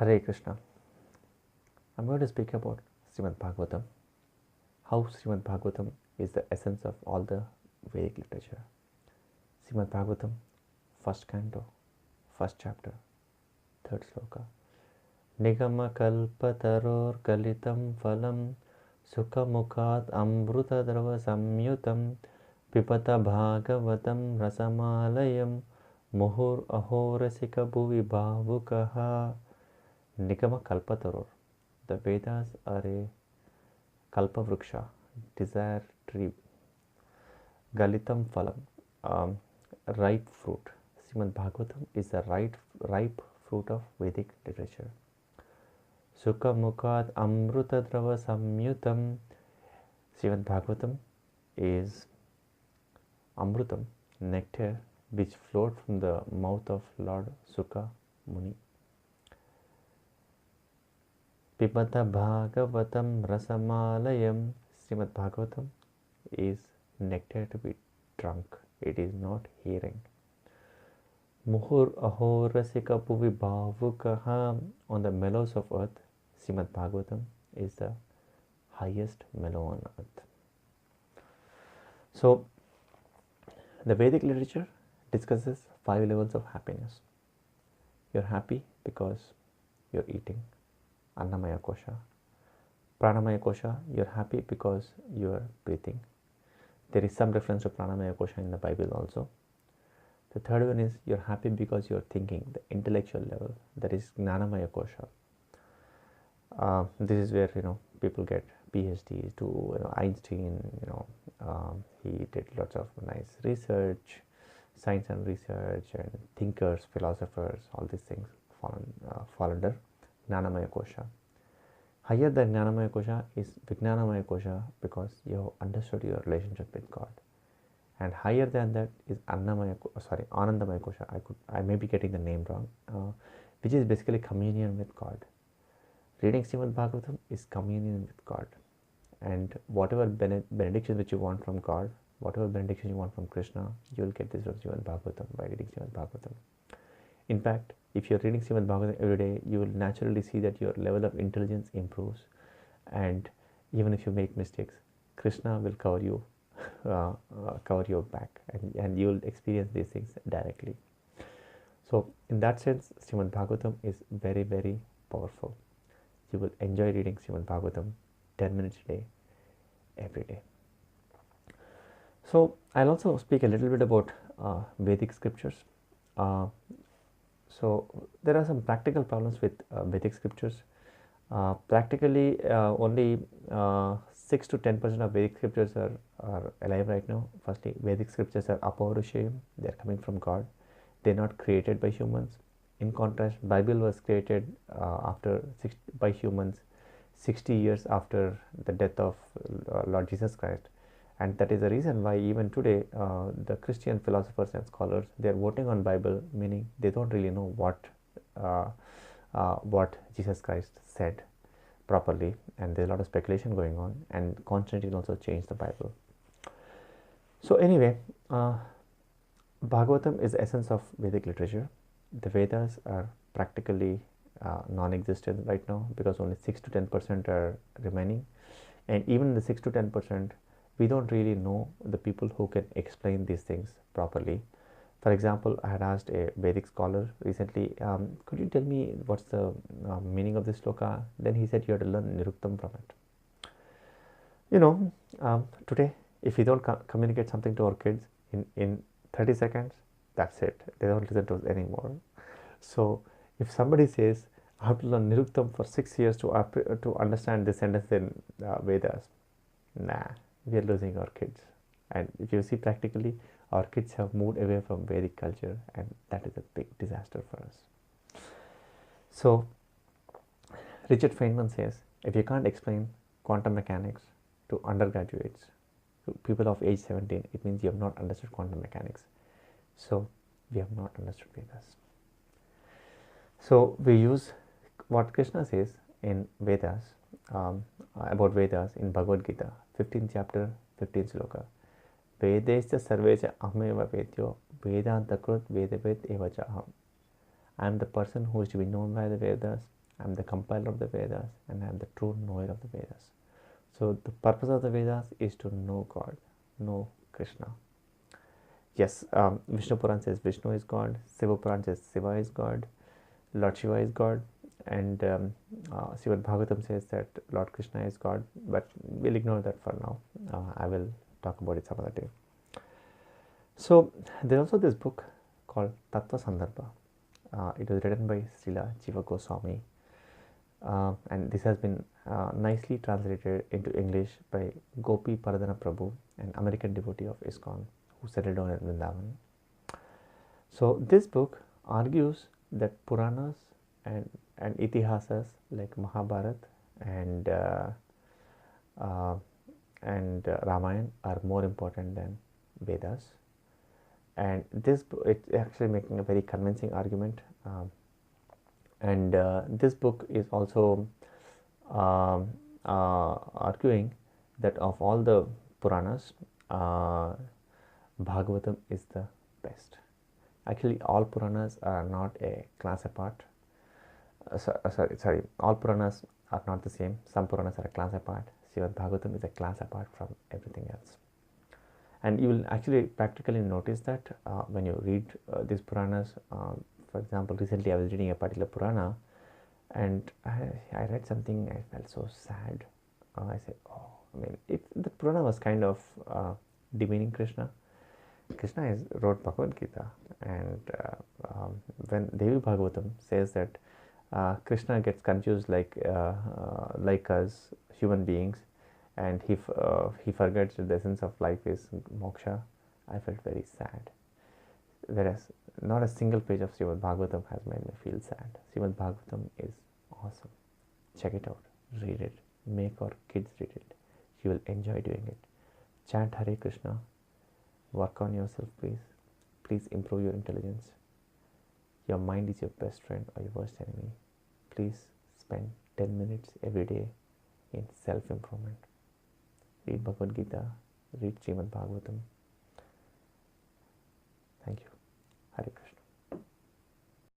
Hare Krishna. I'm going to speak about Srimad Bhagavatam, how Srimad Bhagavatam is the essence of all the Vedic literature. Srimad Bhagavatam, first canto, first chapter, third sloka. Nigama kalpataror galitam phalam sukhamukhat amruta drava samyutam pipata bhagavatam rasamalayam muhur ahorasika bhuvi bhavukaha. Nigama kalpataror. The Vedas are a kalpa vriksha, desire tree. Galitam phalam, ripe fruit. Srimad Bhagavatam is the ripe fruit of Vedic literature. Sukha mukhat amruta drava samyutam. Srimad Bhagavatam is amrutam, nectar, which flowed from the mouth of Lord Sukha Muni. Pipata Bhagavatam rasamalayam. Srimad Bhagavatam is nectar to be drunk. It is not hearing. Muhur ahorasika bhuvi bhavukaha. On the mellows of earth, Srimad Bhagavatam is the highest mellow on earth. So, the Vedic literature discusses 5 levels of happiness. You're happy because you're eating. Annamaya kosha. Pranamaya kosha, you're happy because you're breathing. There is some reference to pranamaya kosha in the Bible also. The third one is you're happy because you're thinking, the intellectual level. That is gnanamaya kosha. This is where people get PhDs to Einstein. He did lots of nice research, science and research, and thinkers, philosophers. All these things fall under Gnanamaya Kosha. Higher than Gnanamaya Kosha is Vijnanamaya Kosha because you have understood your relationship with God. And higher than that is Anandamaya Kosha. I may be getting the name wrong, which is basically communion with God. Reading Srimad Bhagavatam is communion with God. And whatever benediction which you want from God, whatever benediction you want from Krishna, you will get this from Srimad Bhagavatam by reading Srimad Bhagavatam. In fact, if you're reading Srimad Bhagavatam every day, you will naturally see that your level of intelligence improves. And even if you make mistakes, Krishna will cover your back, and you will experience these things directly. So, in that sense, Srimad Bhagavatam is very, very powerful. You will enjoy reading Srimad Bhagavatam 10 minutes a day, every day. So, I'll also speak a little bit about Vedic scriptures. So, there are some practical problems with Vedic scriptures. Practically, only 6 to 10% of Vedic scriptures are alive right now. Firstly, Vedic scriptures are apaurushayam. They are coming from God. They are not created by humans. In contrast, Bible was created by humans 60 years after the death of Lord Jesus Christ. And that is the reason why even today the Christian philosophers and scholars, they are voting on Bible, meaning they don't really know what Jesus Christ said properly, and there's a lot of speculation going on, and Constantine also changed the Bible. So anyway, Bhagavatam is the essence of Vedic literature. The Vedas are practically non-existent right now because only 6 to 10% are remaining, and even the 6 to 10%, we don't really know the people who can explain these things properly. For example, I had asked a Vedic scholar recently, could you tell me what's the meaning of this sloka? Then he said you have to learn niruktam from it. Today, if we don't communicate something to our kids in 30 seconds, that's it. They don't listen to us anymore. So, if somebody says, I have to learn niruktam for 6 years to understand this sentence in Vedas, nah, we are losing our kids. And if you see practically, our kids have moved away from Vedic culture, and that is a big disaster for us. So, Richard Feynman says, if you can't explain quantum mechanics to undergraduates, to people of age 17, it means you have not understood quantum mechanics. So, we have not understood Vedas. So, we use what Krishna says in Vedas, about Vedas in Bhagavad Gita, 15th chapter, 15th sloka. Vedesya sarvecha ahmeva vedyo vedantakrit vedavet evacha aham. I am the person who is to be known by the Vedas. I am the compiler of the Vedas, and I am the true knower of the Vedas. So the purpose of the Vedas is to know God, know Krishna. Yes, Vishnu Puran says Vishnu is God, Shiva Puran says Shiva is God, Lord Shiva is God, and Srimad Bhagavatam says that Lord Krishna is God, but we'll ignore that for now. I will talk about it some other day. So there's also this book called Tattva Sandarbha. It was written by Sri Sukadeva Gosvami, and this has been nicely translated into English by Gopi Paradana Prabhu, an American devotee of ISKCON who settled down in Vrindavan. So this book argues that Puranas and Itihasas like Mahabharata and Ramayana are more important than Vedas. And this it's actually making a very convincing argument. This book is also arguing that of all the Puranas, Bhagavatam is the best. Actually, all Puranas are not a class apart. Sorry, all Puranas are not the same. Some Puranas are a class apart. Srimad Bhagavatam is a class apart from everything else. And you will actually practically notice that when you read these Puranas. For example, recently I was reading a particular Purana, and I read something. I felt so sad. I said, "Oh, I mean, the Purana was kind of demeaning Krishna. Krishna wrote Bhagavad Gita, and when Devi Bhagavatam says that Krishna gets confused like us human beings, and he forgets that the essence of life is moksha, I felt very sad. Whereas not a single page of Srimad Bhagavatam has made me feel sad. Srimad Bhagavatam is awesome. Check it out. Read it. Make your kids read it. You will enjoy doing it. Chant Hare Krishna. Work on yourself, please. Please improve your intelligence. Your mind is your best friend or your worst enemy. Please spend 10 minutes every day in self-improvement. Read Bhagavad Gita. Read Srimad Bhagavatam. Thank you. Hare Krishna.